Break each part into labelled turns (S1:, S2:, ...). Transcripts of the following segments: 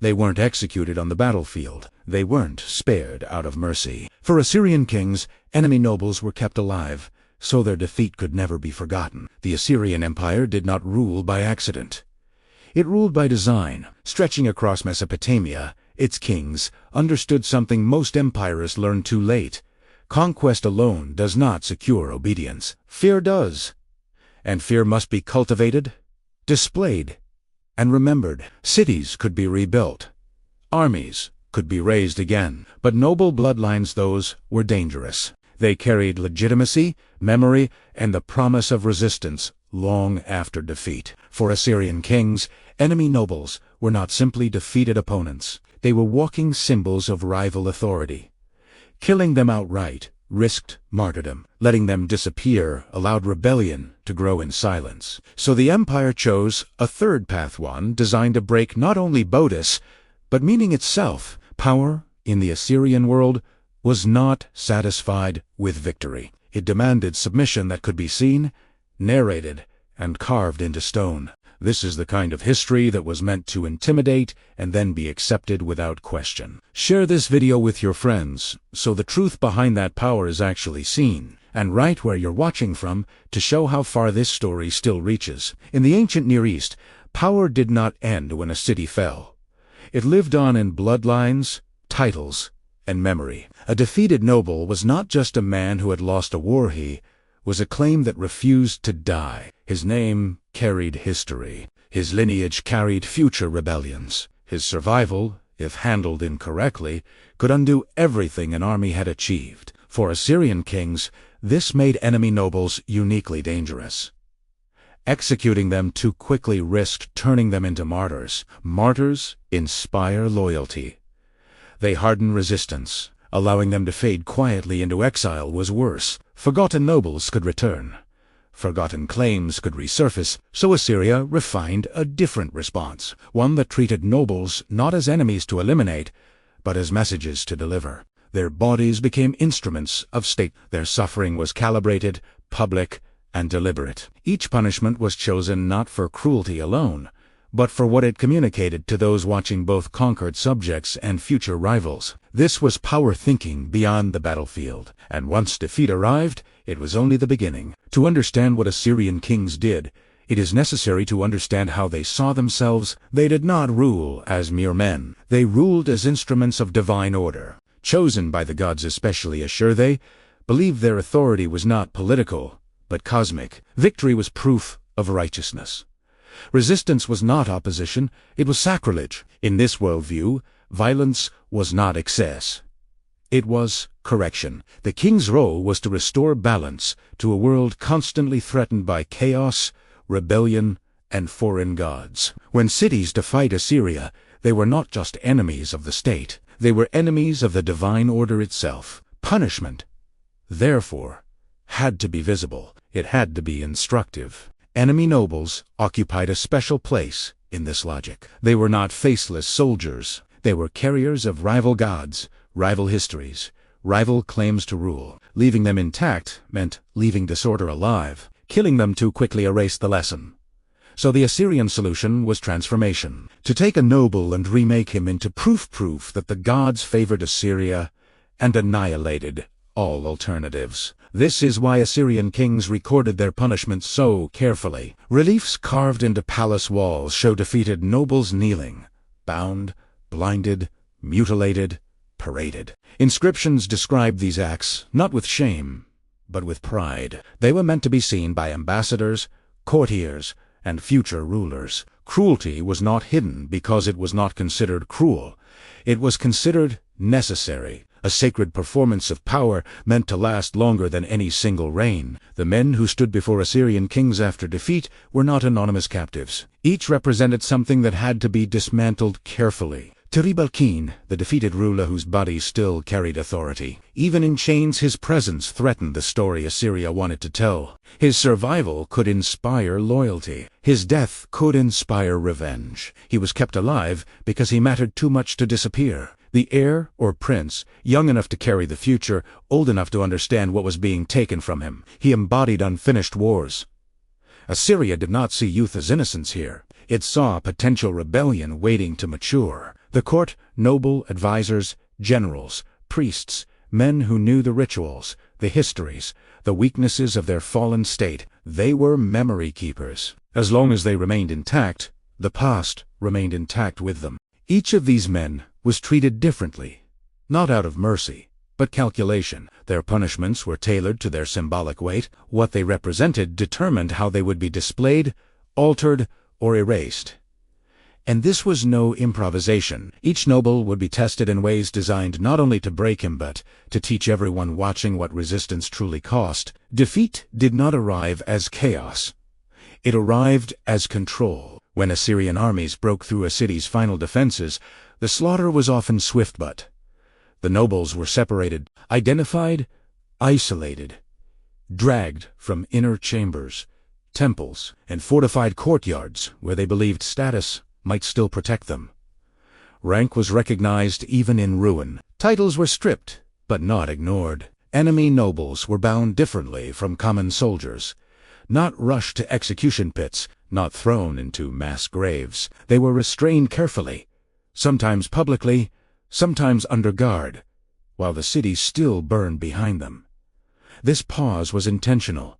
S1: They weren't executed on the battlefield. They weren't spared out of mercy. For Assyrian kings, enemy nobles were kept alive, so their defeat could never be forgotten. The Assyrian Empire did not rule by accident. It ruled by design. Stretching across Mesopotamia, its kings understood something most empires learned too late. Conquest alone does not secure obedience. Fear does. And fear must be cultivated, displayed, and remembered. Cities could be rebuilt. Armies could be raised again. But noble bloodlines, those were dangerous. They carried legitimacy, memory, and the promise of resistance long after defeat. For Assyrian kings, enemy nobles were not simply defeated opponents. They were walking symbols of rival authority. Killing them outright risked martyrdom. Letting them disappear allowed rebellion to grow in silence. So the empire chose a third path, one designed to break not only Bodis, but meaning itself. Power, in the Assyrian world, was not satisfied with victory. It demanded submission that could be seen, narrated, and carved into stone. This is the kind of history that was meant to intimidate and then be accepted without question. Share this video with your friends, so the truth behind that power is actually seen, and write where you're watching from to show how far this story still reaches. In the ancient Near East, power did not end when a city fell. It lived on in bloodlines, titles, and memory. A defeated noble was not just a man who had lost a war, he was a claim that refused to die. His name carried history. His lineage carried future rebellions. His survival, if handled incorrectly, could undo everything an army had achieved. For Assyrian kings, this made enemy nobles uniquely dangerous. Executing them too quickly risked turning them into martyrs. Martyrs inspire loyalty. They harden resistance. Allowing them to fade quietly into exile was worse. Forgotten nobles could return. Forgotten claims could resurface, so Assyria refined a different response, one that treated nobles not as enemies to eliminate, but as messages to deliver. Their bodies became instruments of state. Their suffering was calibrated, public, and deliberate. Each punishment was chosen not for cruelty alone, but for what it communicated to those watching, both conquered subjects and future rivals. This was power thinking beyond the battlefield, and once defeat arrived, it was only the beginning. To understand what Assyrian kings did, it is necessary to understand how they saw themselves. They did not rule as mere men. They ruled as instruments of divine order, chosen by the gods especially. Assure they believed their authority was not political, but cosmic. Victory was proof of righteousness. Resistance was not opposition, it was sacrilege. In this worldview, violence was not excess. It was correction. The king's role was to restore balance to a world constantly threatened by chaos, rebellion, and foreign gods. When cities defied Assyria, they were not just enemies of the state. They were enemies of the divine order itself. Punishment, therefore, had to be visible. It had to be instructive. Enemy nobles occupied a special place in this logic. They were not faceless soldiers. They were carriers of rival gods, rival histories, rival claims to rule. Leaving them intact meant leaving disorder alive. Killing them too quickly erased the lesson. So the Assyrian solution was transformation. To take a noble and remake him into proof that the gods favored Assyria and annihilated all alternatives. This is why Assyrian kings recorded their punishments so carefully. Reliefs carved into palace walls show defeated nobles kneeling, bound, blinded, mutilated, paraded. Inscriptions describe these acts not with shame, but with pride. They were meant to be seen by ambassadors, courtiers, and future rulers. Cruelty was not hidden because it was not considered cruel. It was considered necessary. A sacred performance of power meant to last longer than any single reign. The men who stood before Assyrian kings after defeat were not anonymous captives. Each represented something that had to be dismantled carefully. Tiribalkin, the defeated ruler whose body still carried authority. Even in chains, his presence threatened the story Assyria wanted to tell. His survival could inspire loyalty. His death could inspire revenge. He was kept alive because he mattered too much to disappear. The heir, or prince, young enough to carry the future, old enough to understand what was being taken from him. He embodied unfinished wars. Assyria did not see youth as innocence here. It saw potential rebellion waiting to mature. The court, noble, advisors, generals, priests, men who knew the rituals, the histories, the weaknesses of their fallen state, they were memory keepers. As long as they remained intact, the past remained intact with them. Each of these men was treated differently, not out of mercy, but calculation. Their punishments were tailored to their symbolic weight. What they represented determined how they would be displayed, altered, or erased. And this was no improvisation. Each noble would be tested in ways designed not only to break him but to teach everyone watching what resistance truly cost. Defeat did not arrive as chaos. It arrived as control. When Assyrian armies broke through a city's final defenses, the slaughter was often swift, but the nobles were separated, identified, isolated, dragged from inner chambers, temples, and fortified courtyards where they believed status might still protect them. Rank was recognized even in ruin. Titles were stripped, but not ignored. Enemy nobles were bound differently from common soldiers. Not rushed to execution pits, not thrown into mass graves. They were restrained carefully, sometimes publicly, sometimes under guard, while the city still burned behind them. This pause was intentional.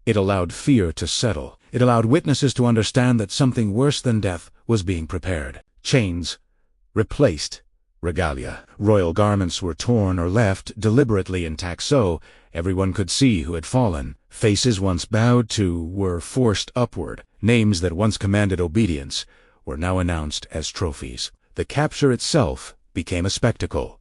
S1: It allowed fear to settle. It allowed witnesses to understand that something worse than death was being prepared. Chains replaced regalia. Royal garments were torn or left deliberately intact so everyone could see who had fallen. Faces once bowed to were forced upward. Names that once commanded obedience were now announced as trophies. The capture itself became a spectacle,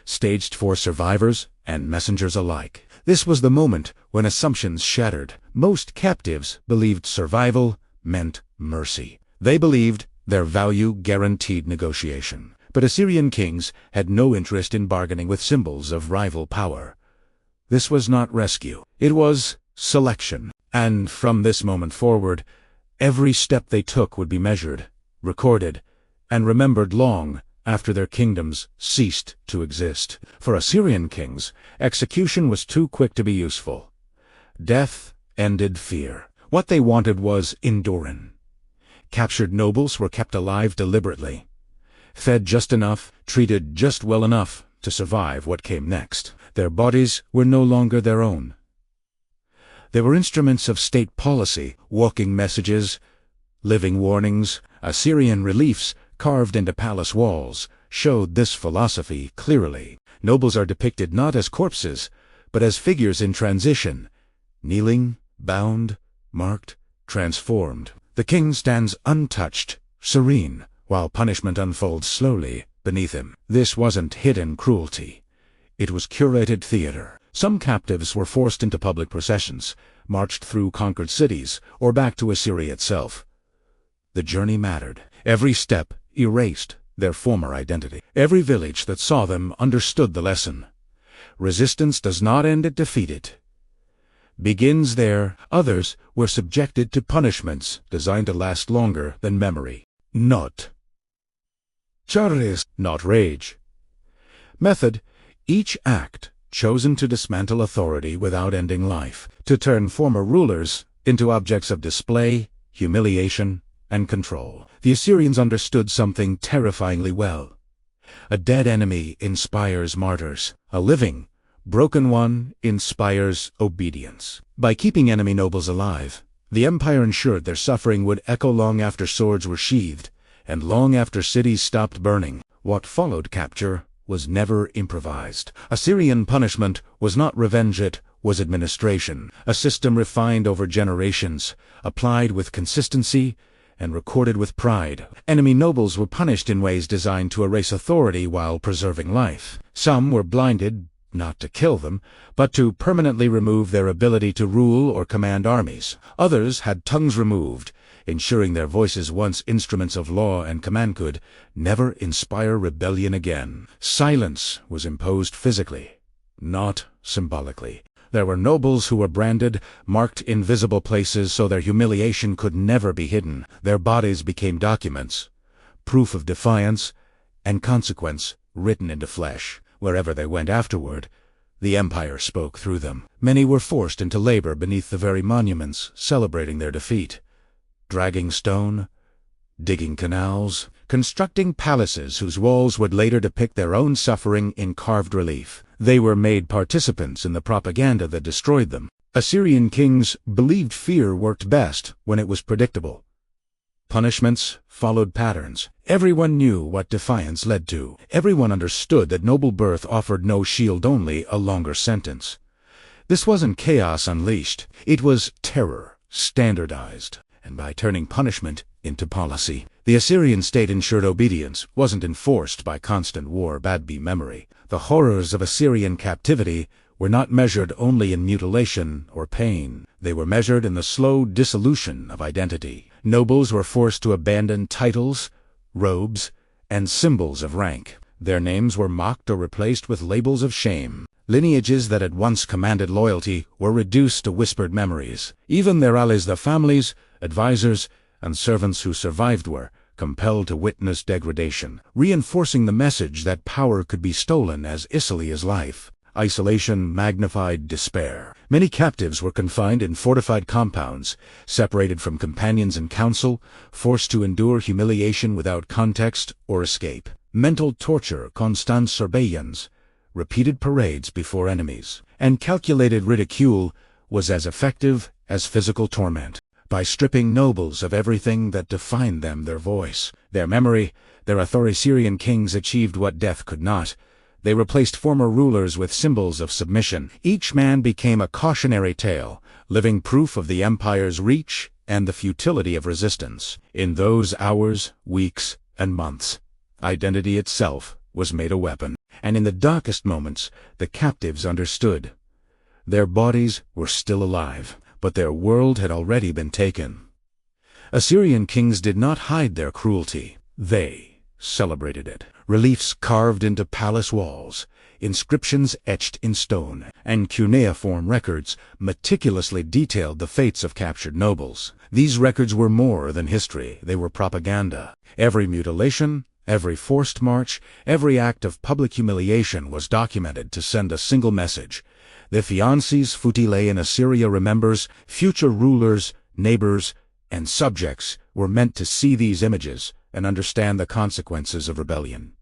S1: staged for survivors and messengers alike. This was the moment when assumptions shattered. Most captives believed survival meant mercy. They believed their value guaranteed negotiation. But Assyrian kings had no interest in bargaining with symbols of rival power. This was not rescue. It was selection. And from this moment forward, every step they took would be measured, recorded, and remembered long after their kingdoms ceased to exist. For Assyrian kings, execution was too quick to be useful. Death ended fear. What they wanted was endurance. Captured nobles were kept alive deliberately, fed just enough, treated just well enough to survive what came next. Their bodies were no longer their own. They were instruments of state policy, walking messages, living warnings. Assyrian reliefs carved into palace walls showed this philosophy clearly. Nobles are depicted not as corpses, but as figures in transition, kneeling, bound, marked, transformed. The king stands untouched, serene, while punishment unfolds slowly beneath him. This wasn't hidden cruelty. It was curated theater. Some captives were forced into public processions, marched through conquered cities, or back to Assyria itself. The journey mattered. Every step erased their former identity. Every village that saw them understood the lesson. Resistance does not end at defeat. It begins there. Others were subjected to punishments designed to last longer than memory. Not charis, not rage. Method: each act chosen to dismantle authority without ending life, to turn former rulers into objects of display, humiliation, and control. The Assyrians understood something terrifyingly well. A dead enemy inspires martyrs. A living, broken one inspires obedience. By keeping enemy nobles alive, the empire ensured their suffering would echo long after swords were sheathed, and long after cities stopped burning. What followed capture was never improvised. Assyrian punishment was not revenge, it was administration, a system refined over generations, applied with consistency, and recorded with pride. Enemy nobles were punished in ways designed to erase authority while preserving life. Some were blinded, not to kill them, but to permanently remove their ability to rule or command armies. Others had tongues removed, ensuring their voices, once instruments of law and command, could never inspire rebellion again. Silence was imposed physically, not symbolically. There were nobles who were branded, marked in visible places so their humiliation could never be hidden. Their bodies became documents, proof of defiance and consequence written into flesh. Wherever they went afterward, the empire spoke through them. Many were forced into labor beneath the very monuments celebrating their defeat, dragging stone, digging canals, constructing palaces whose walls would later depict their own suffering in carved relief. They were made participants in the propaganda that destroyed them. Assyrian kings believed fear worked best when it was predictable. Punishments followed patterns. Everyone knew what defiance led to. Everyone understood that noble birth offered no shield, only a longer sentence. This wasn't chaos unleashed. It was terror standardized. And by turning punishment into policy, the Assyrian state ensured obedience wasn't enforced by constant war. Bad be memory. The horrors of Assyrian captivity were not measured only in mutilation or pain. They were measured in the slow dissolution of identity. Nobles were forced to abandon titles, robes, and symbols of rank. Their names were mocked or replaced with labels of shame. Lineages that had once commanded loyalty were reduced to whispered memories. Even their allies, the families, advisors, and servants who survived were compelled to witness degradation, reinforcing the message that power could be stolen as easily as life. Isolation magnified despair. Many captives were confined in fortified compounds, separated from companions and counsel, forced to endure humiliation without context or escape. Mental torture, constant surveillance, repeated parades before enemies, and calculated ridicule was as effective as physical torment. By stripping nobles of everything that defined them, their voice, their memory, their authority, Assyrian kings achieved what death could not. They replaced former rulers with symbols of submission. Each man became a cautionary tale, living proof of the empire's reach and the futility of resistance. In those hours, weeks, and months, identity itself was made a weapon. And in the darkest moments, the captives understood. Their bodies were still alive, but their world had already been taken. Assyrian kings did not hide their cruelty. They celebrated it. Reliefs carved into palace walls, inscriptions etched in stone, and cuneiform records meticulously detailed the fates of captured nobles. These records were more than history, they were propaganda. Every mutilation, every forced march, every act of public humiliation was documented to send a single message. The fiancés futile in Assyria remembers. Future rulers, neighbors, and subjects were meant to see these images and understand the consequences of rebellion.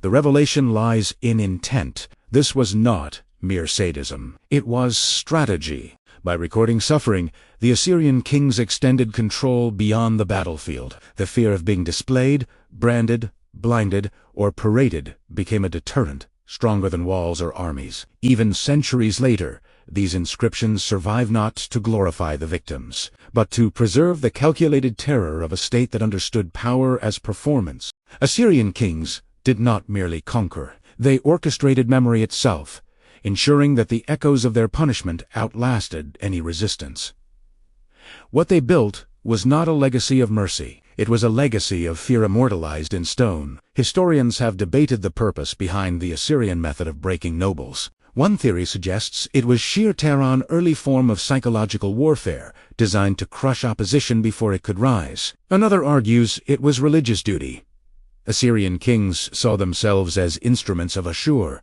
S1: The revelation lies in intent. This was not mere sadism. It was strategy. By recording suffering, the Assyrian kings extended control beyond the battlefield. The fear of being displayed, branded, blinded, or paraded became a deterrent, stronger than walls or armies. Even centuries later, these inscriptions survive not to glorify the victims, but to preserve the calculated terror of a state that understood power as performance. Assyrian kings did not merely conquer. They orchestrated memory itself, ensuring that the echoes of their punishment outlasted any resistance. What they built was not a legacy of mercy. It was a legacy of fear immortalized in stone. Historians have debated the purpose behind the Assyrian method of breaking nobles. One theory suggests it was sheer terror, an early form of psychological warfare, designed to crush opposition before it could rise. Another argues it was religious duty. Assyrian kings saw themselves as instruments of Ashur,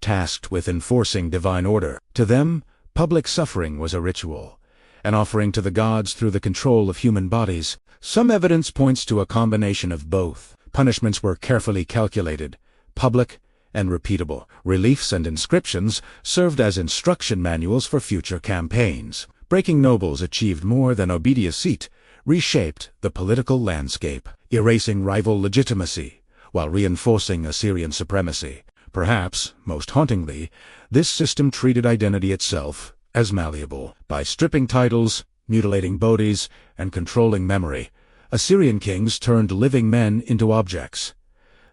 S1: tasked with enforcing divine order. To them, public suffering was a ritual, an offering to the gods through the control of human bodies. Some evidence points to a combination of both. Punishments were carefully calculated, public, and repeatable. Reliefs and inscriptions served as instruction manuals for future campaigns. Breaking nobles achieved more than obedience. It reshaped the political landscape, erasing rival legitimacy while reinforcing Assyrian supremacy. Perhaps, most hauntingly, this system treated identity itself as malleable. By stripping titles, mutilating bodies, and controlling memory, Assyrian kings turned living men into objects.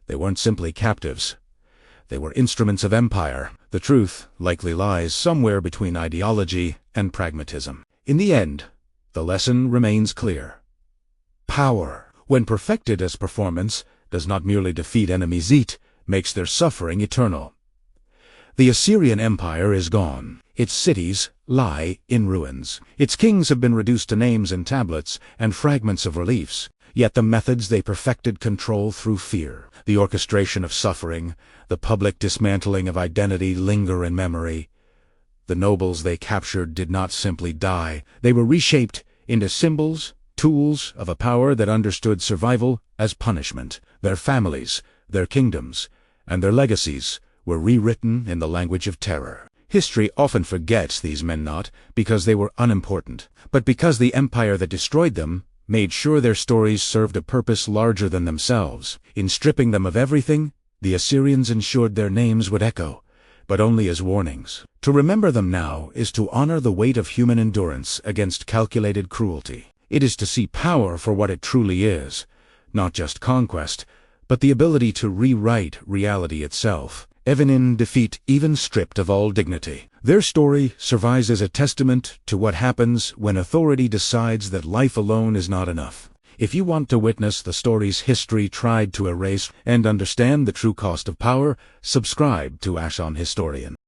S1: They weren't simply captives. They were instruments of empire. The truth likely lies somewhere between ideology and pragmatism. In the end, the lesson remains clear. Power, when perfected as performance, does not merely defeat enemies. It makes their suffering eternal. The Assyrian Empire is gone. Its cities lie in ruins. Its kings have been reduced to names and tablets and fragments of reliefs. Yet the methods they perfected control through fear. The orchestration of suffering, the public dismantling of identity linger in memory. The nobles they captured did not simply die. They were reshaped into symbols tools of a power that understood survival as punishment. Their families, their kingdoms, and their legacies were rewritten in the language of terror. History often forgets these men, not because they were unimportant, but because the empire that destroyed them made sure their stories served a purpose larger than themselves. In stripping them of everything, the Assyrians ensured their names would echo, but only as warnings. To remember them now is to honor the weight of human endurance against calculated cruelty. It is to see power for what it truly is, not just conquest, but the ability to rewrite reality itself, even in defeat, even stripped of all dignity. Their story survives as a testament to what happens when authority decides that life alone is not enough. If you want to witness the stories history tried to erase and understand the true cost of power, subscribe to Ash on Historian.